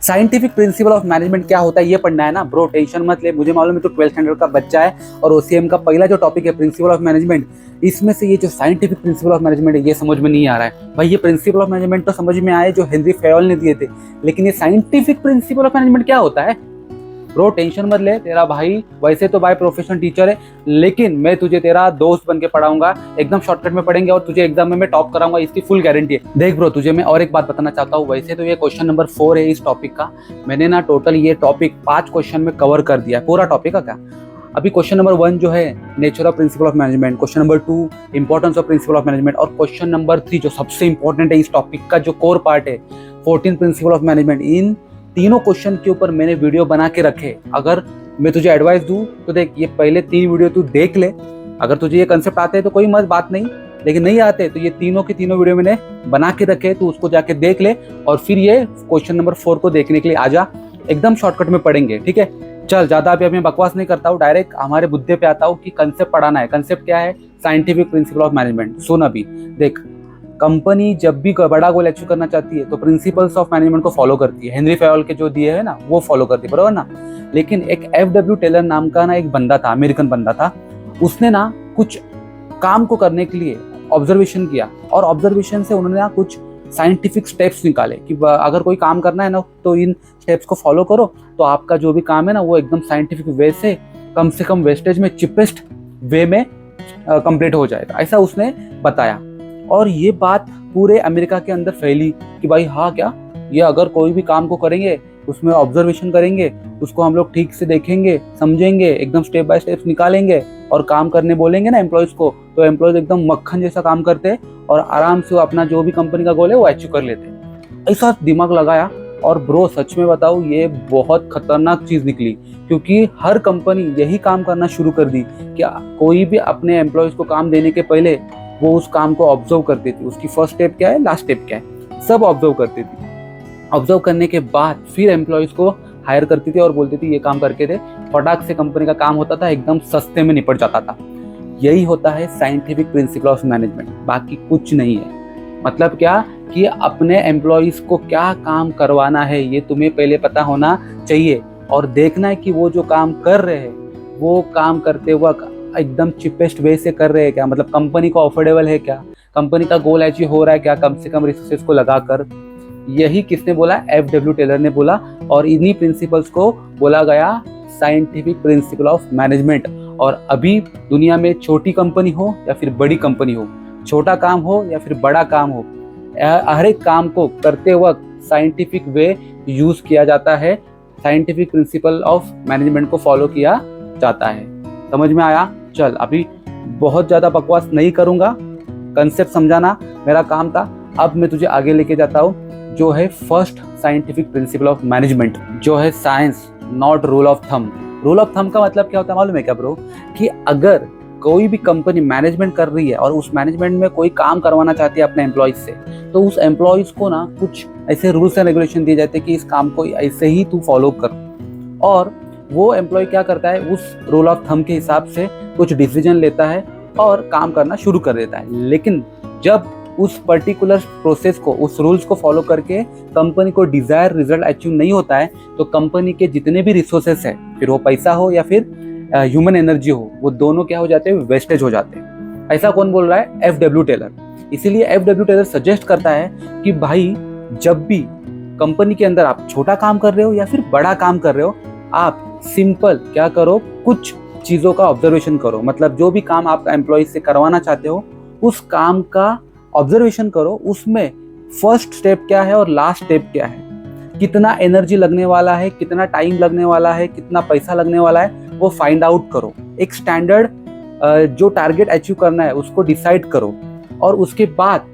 Scientific principle of management क्या होता है ये पढ़ना है ना ब्रो, टेंशन मत ले। मुझे मालूम है तो 12th स्टैंडर्ड का बच्चा है और ओसीएम का पहला जो टॉपिक है प्रिंसिपल ऑफ मैनेजमेंट, इसमें से ये जो साइंटिफिक प्रिंसिपल ऑफ मैनेजमेंट है ये समझ में नहीं आ रहा है भाई। ये प्रिंसिपल ऑफ मैनेजमेंट तो समझ में आए जो हेनरी फेयोल ने दिए थे, लेकिन ये साइंटिफिक प्रिंसिपल ऑफ मैनेजमेंट क्या होता है ब्रो? टेंशन मत ले, तेरा भाई वैसे तो बाय प्रोफेशन टीचर है, लेकिन मैं तुझे तेरा दोस्त बन के पढ़ाऊंगा, एकदम शॉर्टकट में पढ़ेंगे और तुझे एग्जाम में मैं टॉप कराऊंगा, इसकी फुल गारंटी है। देख ब्रो, तुझे मैं और एक बात बताना चाहता हूँ। वैसे तो ये क्वेश्चन नंबर 4 है इस टॉपिक का, मैंने ना टोटल ये टॉपिक 5 क्वेश्चन में कवर कर दिया है, पूरा टॉपिक का क्या। अभी क्वेश्चन नंबर 1 जो है nature of principal of management, question number 2 importance of principal of management, और क्वेश्चन नंबर 3 जो सबसे इंपॉर्टेंट है इस टॉपिक का, जो कोर पार्ट है 14 प्रिंसिपल ऑफ मैनेजमेंट। इन तीनों क्वेश्चन के ऊपर मैंने वीडियो बना के रखे। अगर मैं तुझे एडवाइस दूं तो देख, ये पहले 3 वीडियो तू देख ले, अगर तुझे ये कंसेप्ट आते हैं तो कोई मत बात नहीं, लेकिन नहीं आते तो ये तीनों की तीनों वीडियो मैंने बना के रखे, तू उसको जाके देख ले और फिर ये क्वेश्चन नंबर 4 को देखने के लिए आजा, एकदम शॉर्टकट में पढ़ेंगे, ठीक है। चल ज्यादा अभी मैं बकवास नहीं करता हूँ, डायरेक्ट हमारे मुद्दे पे आता हूँ कि कंसेप्ट पढ़ाना है। कंसेप्ट क्या है? Scientific principle of management. सुन अभी देख, कंपनी जब भी बड़ा गोल अचीव करना चाहती है तो प्रिंसिपल्स ऑफ मैनेजमेंट को फॉलो करती है। हेनरी फेयोल के जो दिए है ना वो फॉलो करती है, बराबर ना। लेकिन एक एफ.डब्ल्यू. टेलर नाम का ना एक बंदा था, अमेरिकन बंदा था, उसने ना कुछ काम को करने के लिए ऑब्जर्वेशन किया और ऑब्जर्वेशन से उन्होंने ना कुछ साइंटिफिक स्टेप्स निकाले कि अगर कोई काम करना है ना तो इन स्टेप्स को फॉलो करो तो आपका जो भी काम है ना वो एकदम साइंटिफिक वे से कम वेस्टेज में चिपेस्ट वे में कंप्लीट हो जाएगा, ऐसा उसने बताया। और ये बात पूरे अमेरिका के अंदर फैली कि भाई हाँ क्या, ये अगर कोई भी काम को करेंगे उसमें ऑब्जर्वेशन करेंगे, उसको हम लोग ठीक से देखेंगे समझेंगे, एकदम स्टेप बाय स्टेप निकालेंगे और काम करने बोलेंगे ना एम्प्लॉयज को, तो एम्प्लॉयज एकदम मक्खन जैसा काम करते हैं और आराम से अपना जो भी कंपनी का गोल है वो अचीव कर लेते हैं। ऐसा दिमाग लगाया और ब्रो सच में बताऊँ ये बहुत खतरनाक चीज निकली, क्योंकि हर कंपनी यही काम करना शुरू कर दी कि कोई भी अपने एम्प्लॉयज को काम देने के पहले वो उस काम को ऑब्जर्व करती थी, उसकी फर्स्ट स्टेप क्या है लास्ट स्टेप क्या है सब ऑब्जर्व करती थी। ऑब्जर्व करने के बाद फिर एम्प्लॉयज को हायर करती थी और बोलती थी ये काम करके दे, फटाक से कंपनी का काम होता था, एकदम सस्ते में निपट जाता था। यही होता है साइंटिफिक प्रिंसिपल ऑफ मैनेजमेंट, बाकी कुछ नहीं है। मतलब क्या कि अपने एम्प्लॉयज को क्या काम करवाना है ये तुम्हें पहले पता होना चाहिए और देखना है कि वो जो काम कर रहे हैं वो काम करते वक्त एकदम चिपेस्ट वे से कर रहे हैं क्या, मतलब कंपनी को अफोर्डेबल है क्या, कंपनी का गोल अचीव हो रहा है क्या कम से कम रिसोर्सेज को लगाकर। यही किसने बोला? एफ.डब्ल्यू. टेलर ने बोला, और इन्हीं प्रिंसिपल्स को बोला गया साइंटिफिक प्रिंसिपल ऑफ मैनेजमेंट। और अभी दुनिया में छोटी कंपनी हो या फिर बड़ी कंपनी हो, छोटा काम हो या फिर बड़ा काम हो, हर एक काम को करते वक्त साइंटिफिक वे यूज किया जाता है, साइंटिफिक प्रिंसिपल ऑफ मैनेजमेंट को फॉलो किया जाता है। समझ में आया? चल अभी बहुत ज्यादा बकवास नहीं करूंगा, कंसेप्ट समझाना मेरा काम था। अब मैं तुझे आगे लेके जाता हूँ जो है first scientific principle of management, जो है science not rule of thumb. Rule of thumb का मतलब क्या होता है मालूम है क्या ब्रो? कि अगर कोई भी कंपनी मैनेजमेंट कर रही है और उस मैनेजमेंट में कोई काम करवाना चाहती है अपने एम्प्लॉयज से, तो उस एम्प्लॉयज को ना कुछ ऐसे रूल्स एंड रेगुलेशन दिए जाते हैं कि इस काम को ऐसे ही तू फॉलो कर, और वो एम्प्लॉय क्या करता है उस रूल ऑफ थंब के हिसाब से कुछ डिसीजन लेता है और काम करना शुरू कर देता है। लेकिन जब उस पर्टिकुलर प्रोसेस को, उस रूल्स को फॉलो करके कंपनी को डिजायर रिजल्ट अचीव नहीं होता है, तो कंपनी के जितने भी रिसोर्सेस है, फिर वो पैसा हो या फिर ह्यूमन एनर्जी हो, वो दोनों क्या हो जाते हैं? वेस्टेज हो जाते हैं। ऐसा कौन बोल रहा है? एफ.डब्ल्यू. टेलर। इसीलिए एफ.डब्ल्यू. टेलर सजेस्ट करता है कि भाई जब भी कंपनी के अंदर आप छोटा काम कर रहे हो या फिर बड़ा काम कर रहे हो, आप सिंपल क्या करो, कुछ चीजों का ऑब्जर्वेशन करो। मतलब जो भी काम आप एम्प्लॉय से करवाना चाहते हो उस काम का ऑब्जर्वेशन करो, उसमें फर्स्ट स्टेप क्या है और लास्ट स्टेप क्या है, कितना एनर्जी लगने वाला है, कितना टाइम लगने वाला है, कितना पैसा लगने वाला है, वो फाइंड आउट करो। एक स्टैंडर्ड जो टारगेट अचीव करना है उसको डिसाइड करो, और उसके बाद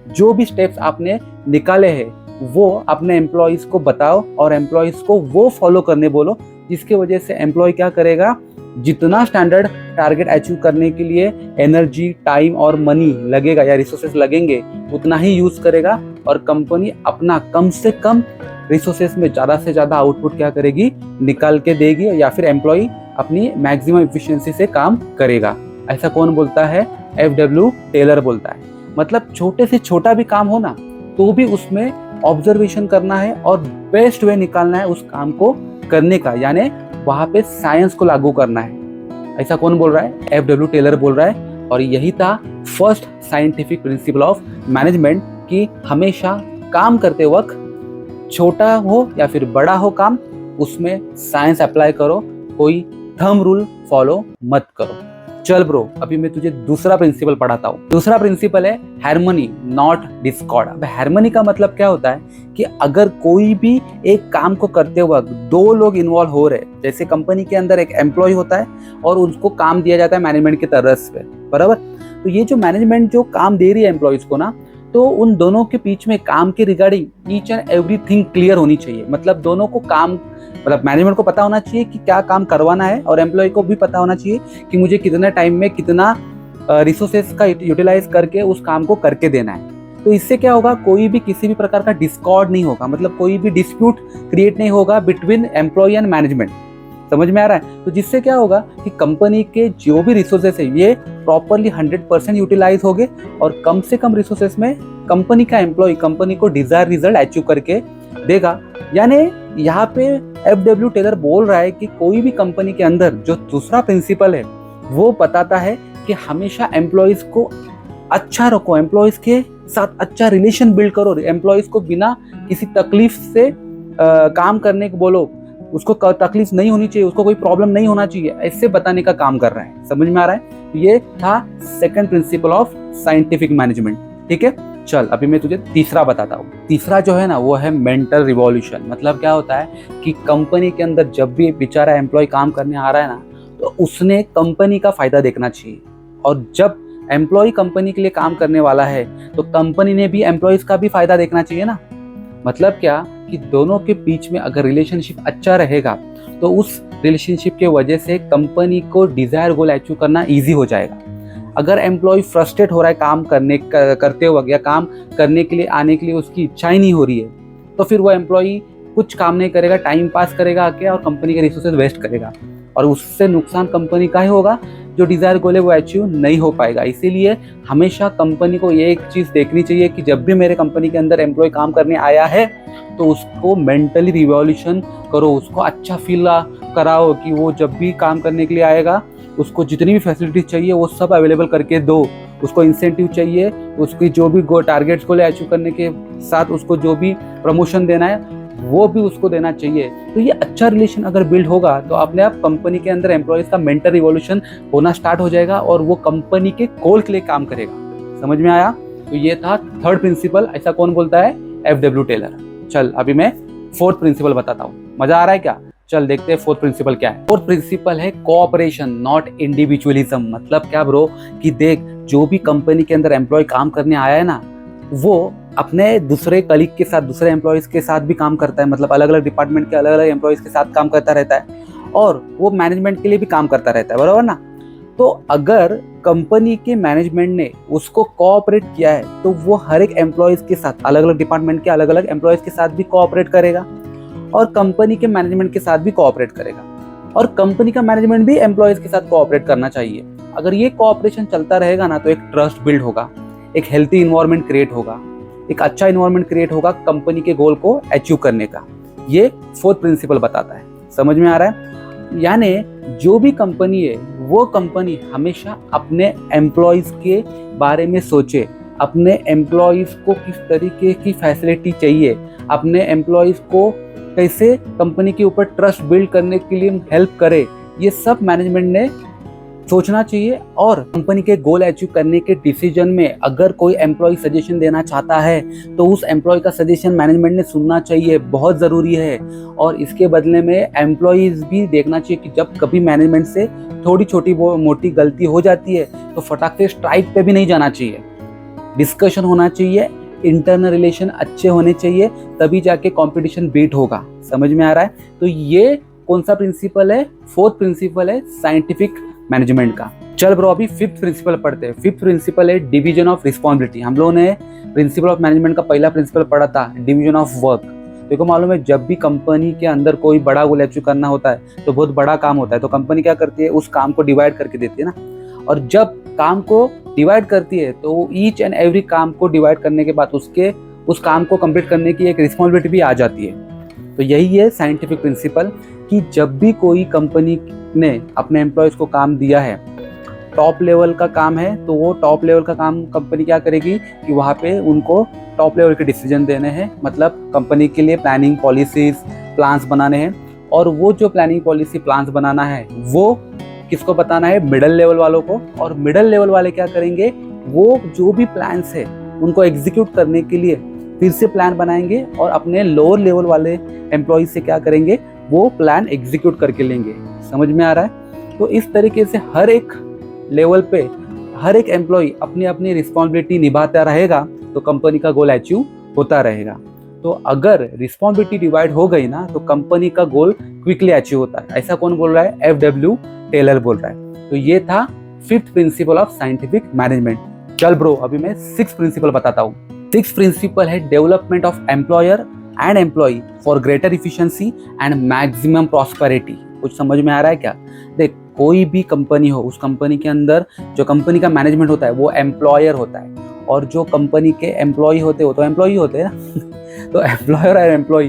जो भी स्टेप्स आपने निकाले हैं वो अपने एम्प्लॉयज को बताओ और एम्प्लॉयज को वो फॉलो करने बोलो, जिसके वजह से एम्प्लॉय क्या करेगा, जितना स्टैंडर्ड टारगेट अचीव करने के लिए एनर्जी, टाइम और मनी लगेगा या रिसोर्सेस लगेंगे उतना ही यूज करेगा, और कंपनी अपना कम से कम रिसोर्सेस में ज़्यादा से ज़्यादा आउटपुट क्या करेगी, निकाल के देगी, या फिर एम्प्लॉय अपनी मैक्सिमम एफिशिएंसी से काम करेगा। ऐसा कौन बोलता है? एफ.डब्ल्यू. टेलर बोलता है। मतलब छोटे से छोटा भी काम हो ना तो भी उसमें ऑब्जर्वेशन करना है और बेस्ट वे निकालना है उस काम को करने का, यानी वहाँ पे साइंस को लागू करना है। ऐसा कौन बोल रहा है? एफ.डब्ल्यू. टेलर बोल रहा है। और यही था first scientific principle of management कि हमेशा काम करते वक्त छोटा हो या फिर बड़ा हो काम, उसमें साइंस अप्लाई करो, कोई थंब रूल फॉलो मत करो। चल ब्रो, अभी मैं तुझे दूसरा प्रिंसिपल पढ़ाता हूँ। दूसरा प्रिंसिपल है हार्मनी नॉट डिस्कॉर्ड। अब हार्मनी का मतलब क्या होता है कि अगर कोई भी एक काम को करते वक्त दो लोग इन्वॉल्व हो रहे, जैसे कंपनी के अंदर एक एम्प्लॉय होता है और उसको काम दिया जाता है मैनेजमेंट की तरफ से, बराबर। तो ये जो मैनेजमेंट जो काम दे रही है एम्प्लॉयज को ना, तो उन दोनों के बीच में काम के regarding each and everything clear होनी चाहिए। मतलब दोनों को काम, मतलब मैनेजमेंट को पता होना चाहिए कि क्या काम करवाना है और एम्प्लॉय को भी पता होना चाहिए कि मुझे कितना टाइम में कितना रिसोर्सेस का यूटिलाइज करके उस काम को करके देना है। तो इससे क्या होगा, कोई भी किसी भी प्रकार का डिस्कॉर्ड नहीं होगा, मतलब कोई भी डिस्प्यूट क्रिएट नहीं होगा बिटवीन एम्प्लॉय एंड मैनेजमेंट। समझ में आ रहा है? तो जिससे क्या होगा कि कंपनी के जो भी रिसोर्सेस है ये प्रॉपरली 100% यूटिलाइज होंगे और कम से कम रिसोर्सेस में कंपनी का एम्प्लॉय कंपनी को डिजायर रिजल्ट अचीव करके देगा। यानी यहाँ पे एफ.डब्ल्यू. टेलर बोल रहा है कि कोई भी कंपनी के अंदर जो दूसरा प्रिंसिपल है वो बताता है कि हमेशा एम्प्लॉयज को अच्छा रखो, एम्प्लॉयज के साथ अच्छा रिलेशन बिल्ड करो, एम्प्लॉयज को बिना किसी तकलीफ से काम करने को बोलो, उसको तकलीफ नहीं होनी चाहिए, उसको कोई प्रॉब्लम नहीं होना चाहिए, ऐसे बताने का काम कर रहा है। समझ में आ रहा है? ये था second principal of scientific management. ठीक है, चल अभी मैं तुझे तीसरा बताता हूँ। तीसरा जो है ना वो है मेंटल रिवॉल्यूशन। मतलब क्या होता है कि कंपनी के अंदर जब भी बेचारा एम्प्लॉय काम करने आ रहा है ना, तो उसने कंपनी का फायदा देखना चाहिए, और जब एम्प्लॉय कंपनी के लिए काम करने वाला है तो कंपनी ने भी एम्प्लॉयज का भी फायदा देखना चाहिए ना। मतलब क्या कि दोनों के बीच में अगर रिलेशनशिप अच्छा रहेगा तो उस रिलेशनशिप के वजह से कंपनी को डिजायर गोल अचीव करना इजी हो जाएगा। अगर एम्प्लॉय फ्रस्ट्रेट हो रहा है काम करते वक्त, या काम करने के लिए आने के लिए उसकी इच्छा ही नहीं हो रही है, तो फिर वो एम्प्लॉय कुछ काम नहीं करेगा, टाइम पास करेगा आके और कंपनी के रिसोर्सेज वेस्ट करेगा, और उससे नुकसान कंपनी का ही होगा, जो डिजायर गोल है वो अचीव नहीं हो पाएगा। इसीलिए हमेशा कंपनी को ये एक चीज़ देखनी चाहिए कि जब भी मेरे कंपनी के अंदर एम्प्लॉय काम करने आया है तो उसको मेंटली रिवॉल्यूशन करो, उसको अच्छा फील कराओ कि वो जब भी काम करने के लिए आएगा उसको जितनी भी फैसिलिटीज चाहिए वो सब अवेलेबल करके दो, उसको इंसेंटिव चाहिए, उसकी जो भी टारगेट्स को अचीव करने के साथ उसको जो भी प्रमोशन देना है वो भी उसको देना चाहिए। तो ये अच्छा रिलेशन अगर बिल्ड होगा तो अपने आप कंपनी के अंदर एम्प्लॉयज का मेंटल रिवॉल्यूशन होना स्टार्ट हो जाएगा और वो कंपनी के गोल के लिए काम करेगा। समझ में आया? तो ये था थर्ड प्रिंसिपल। ऐसा कौन बोलता है? एफ.डब्ल्यू. टेलर। चल अभी मैं फोर्थ प्रिंसिपल बताता हूँ। मजा आ रहा है क्या? चल देखते हैं फोर्थ प्रिंसिपल क्या है। फोर्थ प्रिंसिपल है कोऑपरेशन नॉट इंडिविजुअलिज्म। मतलब क्या ब्रो कि देख, जो भी कंपनी के अंदर एम्प्लॉय काम करने आया है ना, वो अपने दूसरे कलीग के साथ, दूसरे एम्प्लॉयज के साथ भी काम करता है, मतलब अलग अलग डिपार्टमेंट के अलग अलग एम्प्लॉयज के साथ काम करता रहता है, और वो मैनेजमेंट के लिए भी काम करता रहता है, बराबर ना। तो अगर कंपनी के मैनेजमेंट ने उसको कोऑपरेट किया है तो वो हर एक एम्प्लॉयज के साथ, अलग अलग डिपार्टमेंट के अलग अलग एम्प्लॉयज के साथ भी कोऑपरेट करेगा, और कंपनी के मैनेजमेंट के साथ भी कोऑपरेट करेगा, और कंपनी का मैनेजमेंट भी एम्प्लॉयज के साथ कोऑपरेट करना चाहिए। अगर ये कोऑपरेशन चलता रहेगा ना तो एक ट्रस्ट बिल्ड होगा, एक हेल्थी इन्वायरमेंट क्रिएट होगा, एक अच्छा इन्वायरमेंट क्रिएट होगा कंपनी के गोल को अचीव करने का। ये फोर्थ प्रिंसिपल बताता है। समझ में आ रहा है? यानी जो भी कंपनी है वो कंपनी हमेशा अपने एम्प्लॉयज के बारे में सोचे, अपने एम्प्लॉयज को किस तरीके की फैसिलिटी चाहिए, अपने एम्प्लॉयज को कैसे कंपनी के ऊपर ट्रस्ट बिल्ड करने के लिए हेल्प करे, ये सब मैनेजमेंट ने सोचना चाहिए। और कंपनी के गोल अचीव करने के डिसीजन में अगर कोई एम्प्लॉय सजेशन देना चाहता है तो उस एम्प्लॉय का सजेशन मैनेजमेंट ने सुनना चाहिए, बहुत ज़रूरी है। और इसके बदले में एम्प्लॉयज़ भी देखना चाहिए कि जब कभी मैनेजमेंट से थोड़ी छोटी मोटी गलती हो जाती है तो फटाक से स्ट्राइक पे भी नहीं जाना चाहिए, डिस्कशन होना चाहिए, इंटरनल रिलेशन अच्छे होने चाहिए, तभी जाके कंपटीशन बीट होगा। समझ में आ रहा है? तो ये कौन सा प्रिंसिपल है? फोर्थ प्रिंसिपल है साइंटिफिक मैनेजमेंट का। चल ब्रो अभी फिफ्थ प्रिंसिपल पढ़ते हैं। फिफ्थ प्रिंसिपल है डिवीजन ऑफ रिस्पॉन्सिबिलिटी। हम लोगों ने प्रिंसिपल ऑफ मैनेजमेंट का पहला प्रिंसिपल पढ़ा था डिवीजन ऑफ वर्क। देखो मालूम है, जब भी कंपनी के अंदर कोई बड़ा गोल अचीव करना होता है तो बहुत बड़ा काम होता है, तो कंपनी क्या करती है, उस काम को डिवाइड करके देती है ना। और जब काम को डिवाइड करती है तो ईच एंड एवरी काम को डिवाइड करने के बाद उस काम को कंप्लीट करने की एक रिस्पॉन्सिबिलिटी भी आ जाती है। तो यही है साइंटिफिक प्रिंसिपल कि जब भी कोई कंपनी ने अपने एम्प्लॉयज़ को काम दिया है, टॉप लेवल का काम है, तो वो टॉप लेवल का काम कंपनी क्या करेगी कि वहाँ पे उनको टॉप लेवल के डिसीजन देने हैं, मतलब कंपनी के लिए प्लानिंग पॉलिसीज प्लान्स बनाने हैं। और वो जो प्लानिंग पॉलिसी प्लान्स बनाना है वो किसको बताना है? मिडल लेवल वालों को। और मिडल लेवल वाले क्या करेंगे? वो जो भी प्लान्स है उनको एग्जीक्यूट करने के लिए फिर से प्लान बनाएंगे और अपने लोअर लेवल वाले एम्प्लॉयज से क्या करेंगे? वो प्लान एग्जीक्यूट करके लेंगे। समझ में आ रहा है? तो इस तरीके से हर एक लेवल पे हर एक एम्प्लॉय अपनी अपनी रिस्पॉन्सिबिलिटी निभाता रहेगा तो कंपनी का गोल अचीव होता रहेगा। तो अगर रिस्पॉन्सिबिलिटी डिवाइड हो गई ना तो कंपनी का गोल क्विकली अचीव होता है। ऐसा कौन बोल रहा है? एफ.डब्ल्यू. टेलर बोल रहा है। तो ये था 5th principle of scientific management. चल ब्रो, अभी मैं 6th प्रिंसिपल बताता हूँ। 6th प्रिंसिपल है development of employer and employ for greater efficiency and maximum prosperity. कुछ समझ में आ रहा है क्या? देख, कोई भी कंपनी हो, उस कंपनी के अंदर जो कंपनी का मैनेजमेंट होता है वो एम्प्लॉयर होता है, और जो कंपनी के एम्प्लॉय होते हैं वो तो एम्प्लॉय होते हैं ना तो एम्प्लॉयर और एम्प्लॉय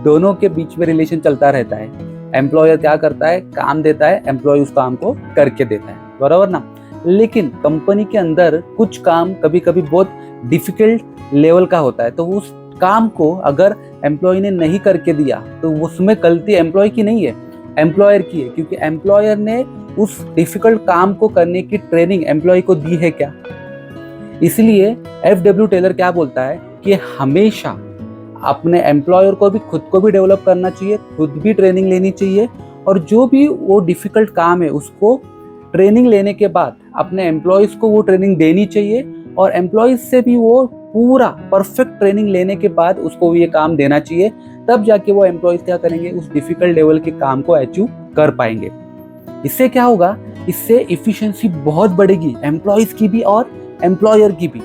दोनों के बीच में रिलेशन चलता रहता है। एम्प्लॉयर क्या करता है? काम देता है, एम्प्लॉय उस काम को करके देता है, बराबर ना? लेकिन कंपनी के अंदर कुछ काम कभी कभी बहुत डिफिकल्ट लेवल का होता है, तो उस काम को अगर एम्प्लॉय ने नहीं करके दिया तो उसमें गलती एम्प्लॉय की नहीं है, एम्प्लॉयर की है, क्योंकि एम्प्लॉयर ने उस डिफिकल्ट काम को करने की ट्रेनिंग एम्प्लॉय को दी है क्या? इसलिए एफ.डब्ल्यू. टेलर क्या बोलता है कि हमेशा अपने एम्प्लॉयर को भी खुद को भी डेवलप करना चाहिए, खुद भी ट्रेनिंग लेनी चाहिए, और जो भी वो डिफिकल्ट काम है उसको ट्रेनिंग लेने के बाद अपने एम्प्लॉयज को वो ट्रेनिंग देनी चाहिए, और एम्प्लॉयज से भी वो पूरा परफेक्ट ट्रेनिंग लेने के बाद उसको ये काम देना चाहिए। तब जाके वो एम्प्लॉयज क्या करेंगे? उस डिफिकल्ट लेवल के काम को अचीव कर पाएंगे। इससे क्या होगा? इससे इफिशिएंसी बहुत बढ़ेगी, एम्प्लॉयज की भी और एम्प्लॉयर की भी,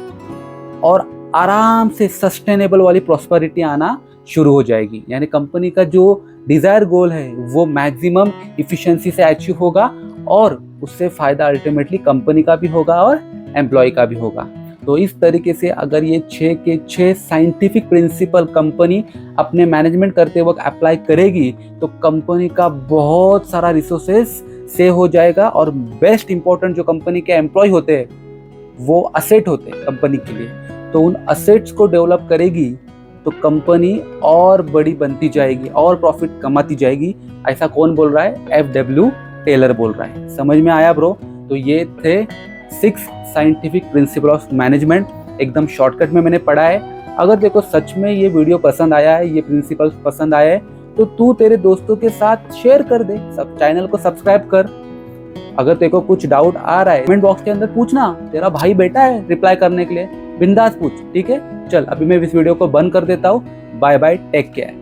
और आराम से सस्टेनेबल वाली प्रॉस्पेरिटी आना शुरू हो जाएगी। यानी कंपनी का जो डिजायर गोल है वो मैक्सिमम इफिशिएंसी से अचीव होगा, और उससे फायदा अल्टीमेटली कंपनी का भी होगा और एम्प्लॉय का भी होगा। तो इस तरीके से अगर ये 6 के 6 साइंटिफिक प्रिंसिपल कंपनी अपने मैनेजमेंट करते वक्त अप्लाई करेगी तो कंपनी का बहुत सारा रिसोर्सेस सेव हो जाएगा, और बेस्ट इंपॉर्टेंट जो कंपनी के एम्प्लॉय होते हैं वो असेट होते हैं कंपनी के लिए, तो उन असेट्स को डेवलप करेगी तो कंपनी और बड़ी बनती जाएगी और प्रॉफिट कमाती जाएगी। ऐसा कौन बोल रहा है? एफ.डब्ल्यू. टेलर बोल रहा है। समझ में आया ब्रो? तो ये थे 6 साइंटिफिक प्रिंसिपल ऑफ मैनेजमेंट, एकदम शॉर्टकट में मैंने पढ़ा है। अगर देखो सच में ये वीडियो पसंद आया है, ये प्रिंसिपल्स पसंद आए हैं, तो तू तेरे दोस्तों के साथ शेयर कर दे, सब चैनल को सब्सक्राइब कर। अगर तेरे को कुछ डाउट आ रहा है कमेंट बॉक्स के अंदर पूछना, तेरा भाई बैठा है रिप्लाई करने के लिए, बिंदास पूछ, ठीक है? चल अभी मैं इस वीडियो को बंद कर देता हूँ। Bye bye, take care.